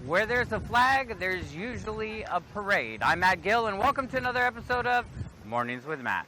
Where there's a flag, there's usually a parade. I'm Matt Gil, and welcome to another episode of Mornings with Matt.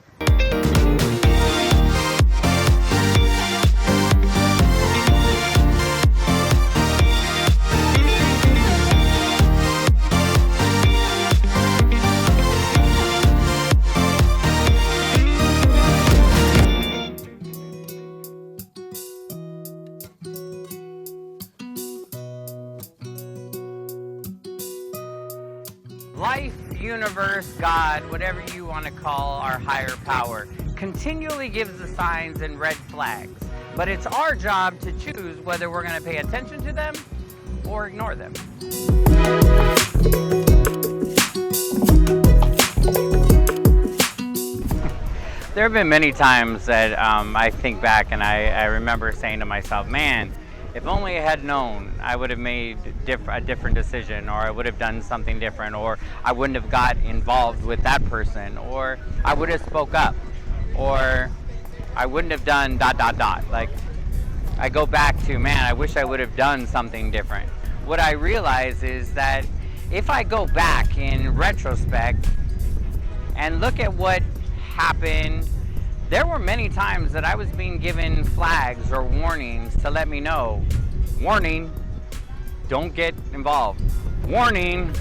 Life, universe, God, whatever you want to call our higher power, continually gives the signs and red flags. But it's our job to choose whether we're going to pay attention to them or ignore them. There have been many times that I think back and I remember saying to myself, man, if only I had known, I would have made a different decision, or I would have done something different, or I wouldn't have got involved with that person, or I would have spoke up, or I wouldn't have done ... Like, I go back to, man, I wish I would have done something different. What I realize is that if I go back in retrospect and look at what happened, there were many times that I was being given flags or warnings to let me know, warning, don't get involved. Warning,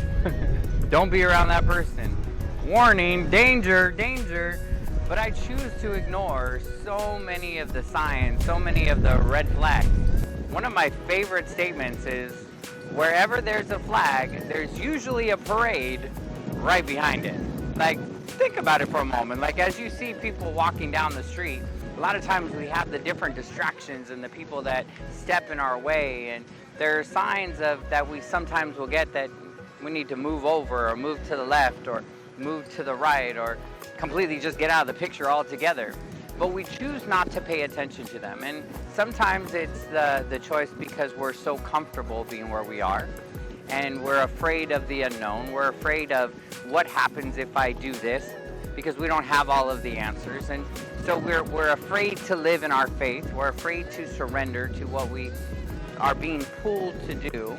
don't be around that person. Warning, danger, danger. But I choose to ignore so many of the signs, so many of the red flags. One of my favorite statements is, wherever there's a flag, there's usually a parade right behind it. Like, think about it for a moment. Like, as you see people walking down the street, a lot of times we have the different distractions and the people that step in our way, and there are signs that we sometimes will get that we need to move over or move to the left or move to the right or completely just get out of the picture altogether. But we choose not to pay attention to them, and sometimes it's the choice because we're so comfortable being where we are. And we're afraid of the unknown. We're afraid of what happens if I do this, because we don't have all of the answers. And so we're afraid to live in our faith. We're afraid to surrender to what we are being pulled to do.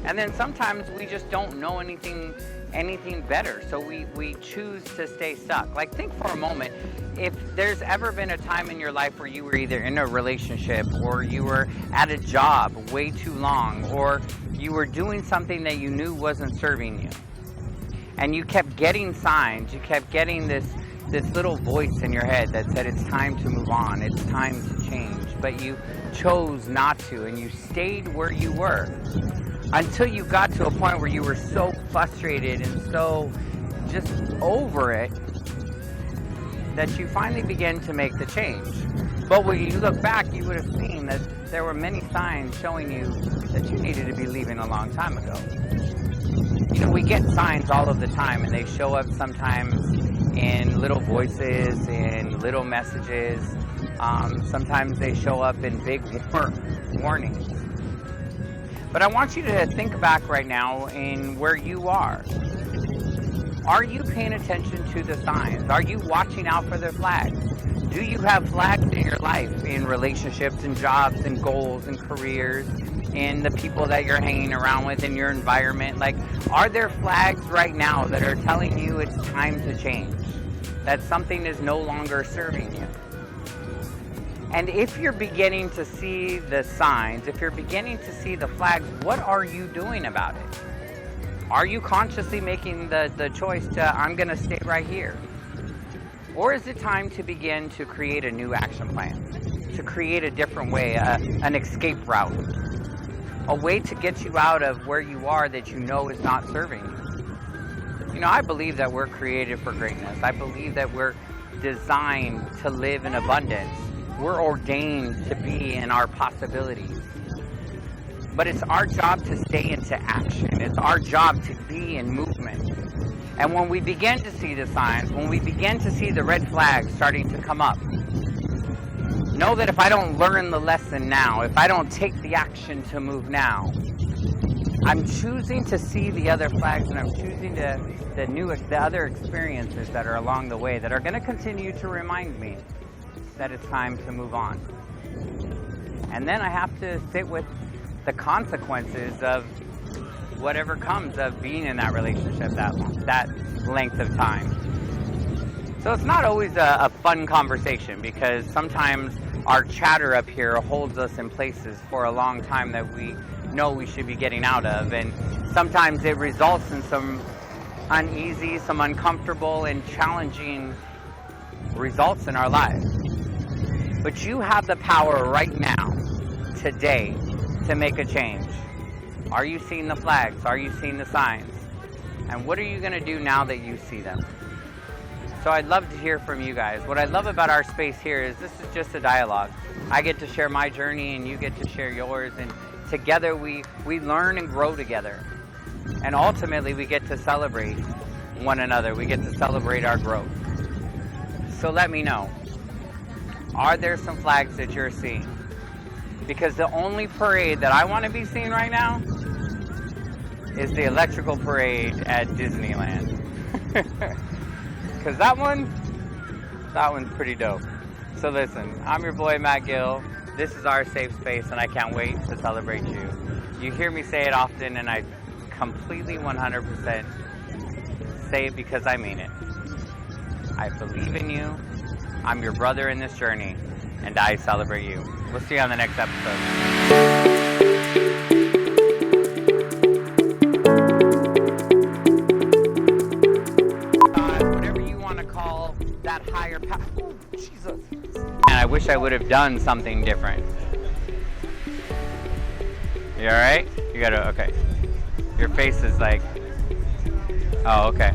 And then sometimes we just don't know anything better. So we choose to stay stuck. Like, think for a moment, if there's ever been a time in your life where you were either in a relationship or you were at a job way too long, or you were doing something that you knew wasn't serving you, and you kept getting signs, you kept getting this little voice in your head that said it's time to move on, it's time to change, but you chose not to, and you stayed where you were until you got to a point where you were so frustrated and so just over it that you finally began to make the change. But when you look back, you would have seen that there were many signs showing you that you needed to be leaving a long time ago. You know, we get signs all of the time, and they show up sometimes in little voices, in little messages. Sometimes they show up in big warnings. But I want you to think back right now in where you are. Are you paying attention to the signs? Are you watching out for the flags? Do you have flags in your life, in relationships and jobs and goals and careers, in the people that you're hanging around with, in your environment? Like, are there flags right now that are telling you it's time to change? That something is no longer serving you? And if you're beginning to see the signs, if you're beginning to see the flags, what are you doing about it? Are you consciously making the choice to, I'm going to stay right here? Or is it time to begin to create a new action plan, to create a different way, an escape route, a way to get you out of where you are that you know is not serving you? You know, I believe that we're created for greatness. I believe that we're designed to live in abundance. We're ordained to be in our possibilities. But it's our job to stay into action. It's our job to be in movement. And when we begin to see the signs, when we begin to see the red flags starting to come up, know that if I don't learn the lesson now, if I don't take the action to move now, I'm choosing to see the other flags, and I'm choosing the other experiences that are along the way that are going to continue to remind me that it's time to move on. And then I have to sit with the consequences of whatever comes of being in that relationship that length of time. So it's not always a fun conversation, because sometimes our chatter up here holds us in places for a long time that we know we should be getting out of, and sometimes it results in some uneasy, some uncomfortable and challenging results in our lives. But you have the power right now, today, to make a change. Are you seeing the flags? Are you seeing the signs? And what are you going to do now that you see them? So I'd love to hear from you guys. What I love about our space here is this is just a dialogue. I get to share my journey and you get to share yours, and together we learn and grow together. And ultimately we get to celebrate one another. We get to celebrate our growth. So let me know, are there some flags that you're seeing? Because the only parade that I want to be seeing right now is the electrical parade at Disneyland. Because that one's pretty dope. So listen, I'm your boy Matt Gil. This is our safe space, and I can't wait to celebrate you. You hear me say it often, and I completely 100% say it because I mean it. I believe in you. I'm your brother in this journey, and I celebrate you. We'll see you on the next episode. That higher power. Oh, Jesus. And I wish I would have done something different. You alright? You gotta, okay. Your face is like, oh, okay.